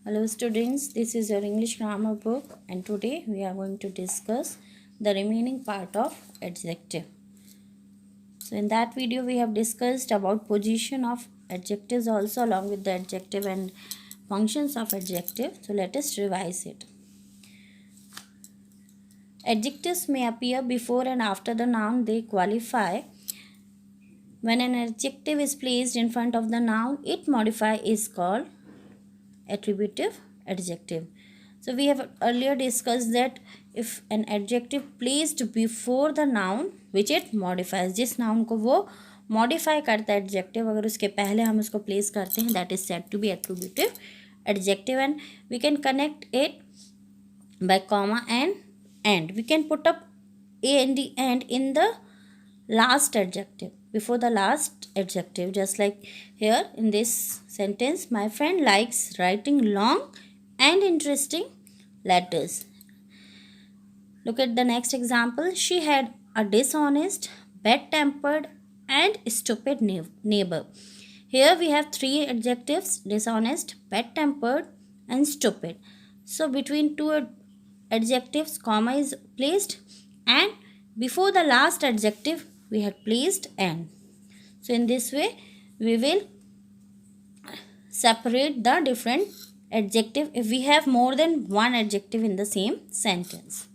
Hello students, this is your English grammar book and today we are going to discuss the remaining part of adjective. So in that video we have discussed about position of adjectives also along with the adjective and functions of adjective. So let us revise it. Adjectives may appear before and after the noun they qualify. When an adjective is placed in front of the noun it modifies is called attributive adjective. So we have earlier discussed that if an adjective placed before the noun which it modifies, जिस noun को वो modify करता है adjective, अगर उसके पहले हम उसको place करते हैं, that is said to be attributive adjective, and we can connect it by comma and we can put up a and the and in the last adjective, before the last adjective, just like here in this sentence, my friend likes writing long and interesting letters. Look at the next example. She had a dishonest, bad-tempered and stupid neighbor. Here we have three adjectives: dishonest, bad-tempered and stupid. So between two adjectives comma is placed and before the last adjective we had placed and. So in this way we will separate the different adjective if we have more than one adjective in the same sentence.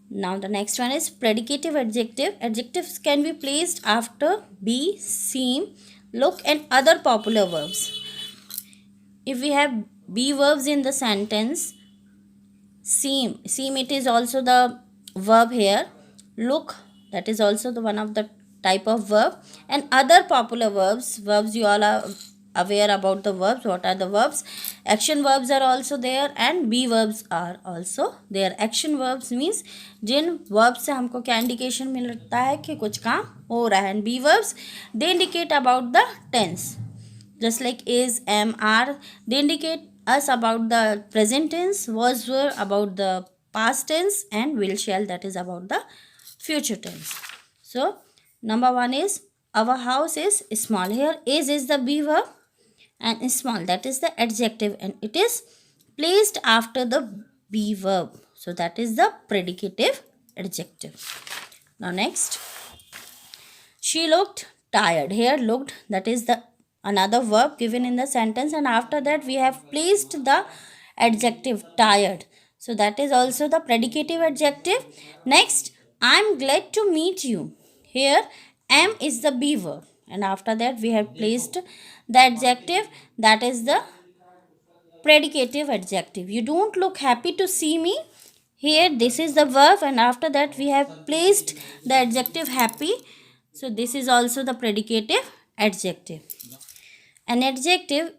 Now the next one is predicative adjective. Adjectives can be placed after be, seem, look and other popular verbs. If we have be verbs in the sentence, seem it is also the verb here, look that is also the one of the type of verb, and other popular verbs you all are aware about the verbs. What are the verbs? Action verbs are also there and be verbs are also there. Action verbs means Jin verbs से हमको क्या indication मिलता है कि कुछ काम हो रहा है, and be verbs they indicate about the tense, just like is, am, are, they indicate us about the present tense, was, were about the past tense, and will, shall that is about the future tense. So number one is our house is small. Here is the be verb and small that is the adjective and it is placed after the be verb. So that is the predicative adjective. Now next, she looked tired. Here looked that is the another verb given in the sentence and after that we have placed the adjective tired. So that is also the predicative adjective. Next, I'm glad to meet you. Here am is the be verb and after that we have placed the adjective that is the predicative adjective. You don't look happy to see me. Here this is the verb and after that we have placed the adjective happy. So this is also the predicative adjective. An adjective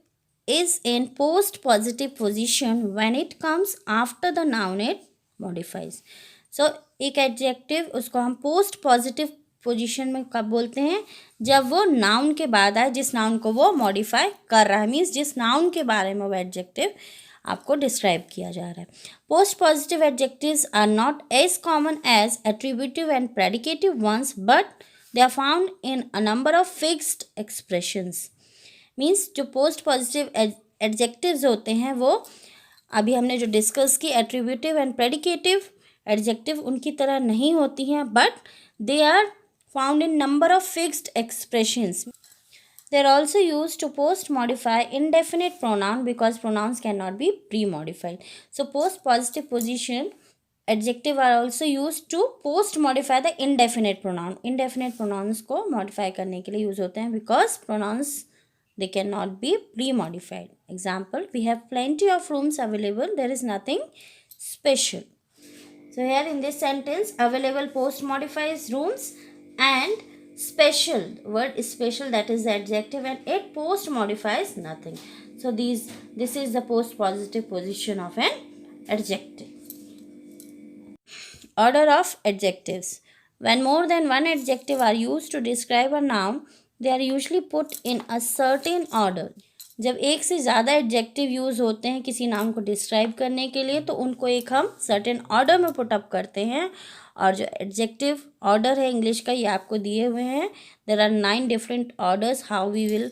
is in post positive position when it comes after the noun it modifies. So एक adjective उसको हम post positive position में कब बोलते हैं? जब वो noun के बाद आए, जिस नाउन को वो मॉडिफाई कर रहा है, मीन्स जिस नाउन के बारे में वो एडजेक्टिव आपको डिस्क्राइब किया जा रहा है. Postpositive adjectives are not as common as attributive and predicative ones but they are found in a number of fixed expressions. Means जो पोस्ट पॉजिटिव एडजेक्टिव्स होते हैं वो अभी हमने जो डिस्कस की एट्रीब्यूटिव एंड प्रेडिकेटिव एडजेक्टिव उनकी तरह नहीं होती हैं but they are found in number of fixed expressions. They are also used to post modify indefinite pronoun because pronouns cannot be pre-modified. So post positive position adjective are also used to post modify the indefinite pronoun. Indefinite pronouns को modify करने के लिए use होते हैं because pronouns they cannot be pre-modified. Example, we have plenty of rooms available. There is nothing special. So here in this sentence, available post modifies rooms and special, word is special that is the adjective and it post modifies nothing. So this is the post positive position of an adjective. Order of adjectives. When more than one adjective are used to describe a noun, they are usually put in a certain order. जब एक से ज़्यादा adjective use होते हैं किसी नाम को describe करने के लिए तो उनको एक हम सर्टेन ऑर्डर में पुटअप करते हैं. और जो एडजेक्टिव ऑर्डर है इंग्लिश का ये आपको दिए हुए हैं. There are 9 different orders how we will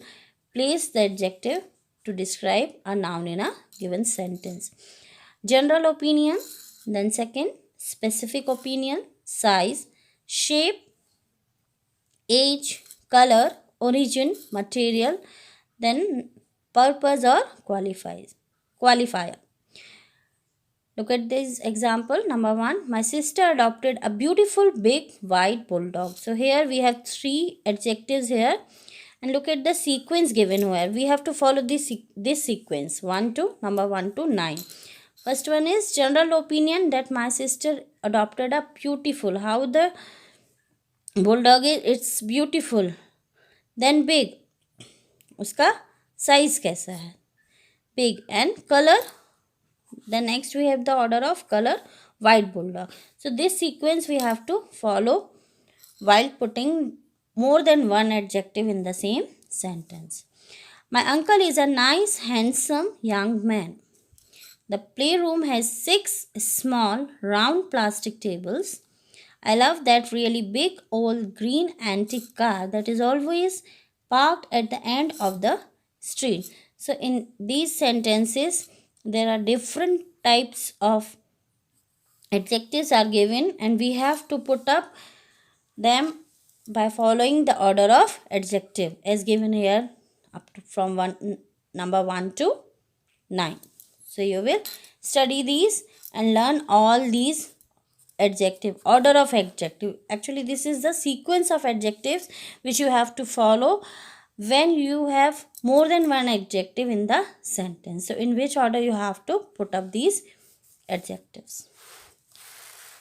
place the adjective to describe a noun in a given sentence. General opinion, then second, specific opinion, size, shape, age, color, origin, material, then purpose or qualifier. Look at this example. Number 1, my sister adopted a beautiful big white bulldog. So here we have 3 adjectives here, and look at the sequence given here. We have to follow this sequence, number 1 to 9. First one is general opinion that my sister adopted a beautiful. How the bulldog is? It's beautiful. Then big. उसका size कैसा है? Big. And color. Then next we have the order of color, white bulldog. So this sequence we have to follow while putting more than one adjective in the same sentence. My uncle is a nice, handsome young man. The playroom has 6 small, round plastic tables. I love that really big old green antique car that is always parked at the end of the street. So in these sentences, there are different types of adjectives are given, and we have to put up them by following the order of adjective as given here up to from number 1 to 9. So you will study these and learn all these order of adjective. Actually, this is the sequence of adjectives which you have to follow when you have more than one adjective in the sentence. So in which order you have to put up these adjectives.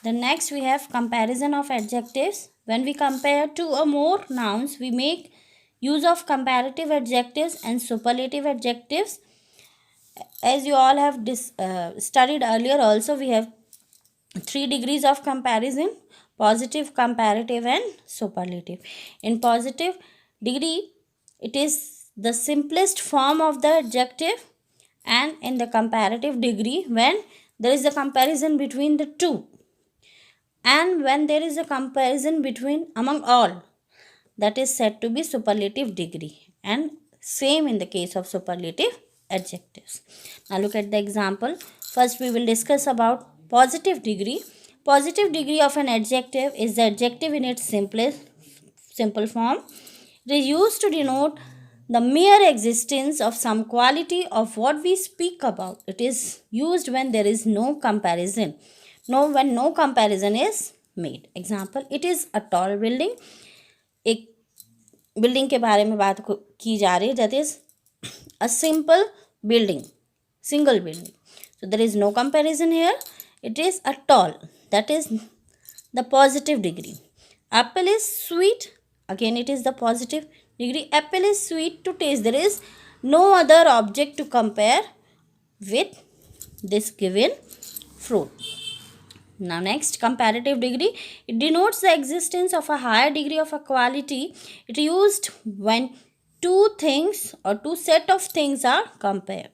Then next we have comparison of adjectives. When we compare two or more nouns, we make use of comparative adjectives and superlative adjectives. As you all have studied earlier also, we have 3 degrees of comparison: positive, comparative and superlative. In positive degree, it is the simplest form of the adjective, and in the comparative degree, when there is a comparison between the two, and when there is a comparison between among all, that is said to be superlative degree, and same in the case of superlative adjectives. Now look at the example. First we will discuss about positive degree. Positive degree of an adjective is the adjective in its simple form. It is used to denote the mere existence of some quality of what we speak about. It is used when there is no comparison. When no comparison is made. Example, it is a tall building. एक building के बारे में बात की जा रही है, that is a simple building, single building. So there is no comparison here. It is a tall. That is the positive degree. Apple is sweet. Again, it is the positive degree. Apple is sweet to taste. There is no other object to compare with this given fruit. Now next, comparative degree. It denotes the existence of a higher degree of a quality. It is used when two things or two set of things are compared.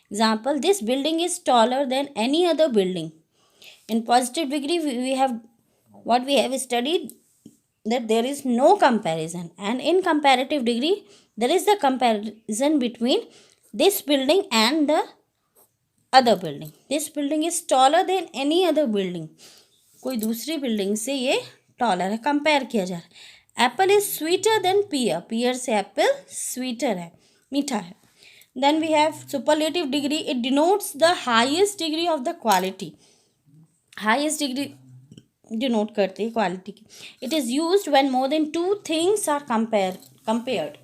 Example, this building is taller than any other building. In positive degree, we have studied that there is no comparison, and in comparative degree, there is the comparison between this building and the other building. This building is taller than any other building. कोई दूसरी building से ये taller है, compare किया जा रहा है. Apple is sweeter than pear. Pear से apple sweeter है, मीठा है. Then we have superlative degree. It denotes the highest degree of the quality. Highest degree denote करते हैं quality की. It is used when more than two things are compared.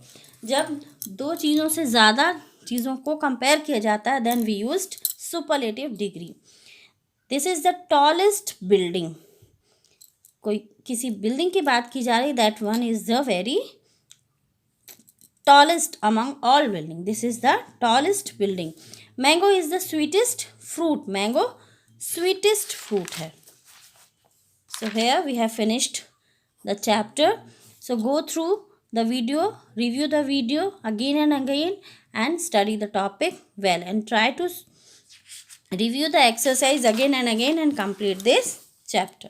जब दो चीज़ों से ज़्यादा चीज़ों को compare किया जाता है, then we used superlative degree. This is the tallest building. कोई किसी building की बात की जा रही, that one is the very tallest among all building. This is the tallest building. Mango is the sweetest fruit. Mango sweetest fruit है. So here we have finished the chapter. So go through the video, review the video again and again, and study the topic well, and try to review the exercise again and again and complete this chapter.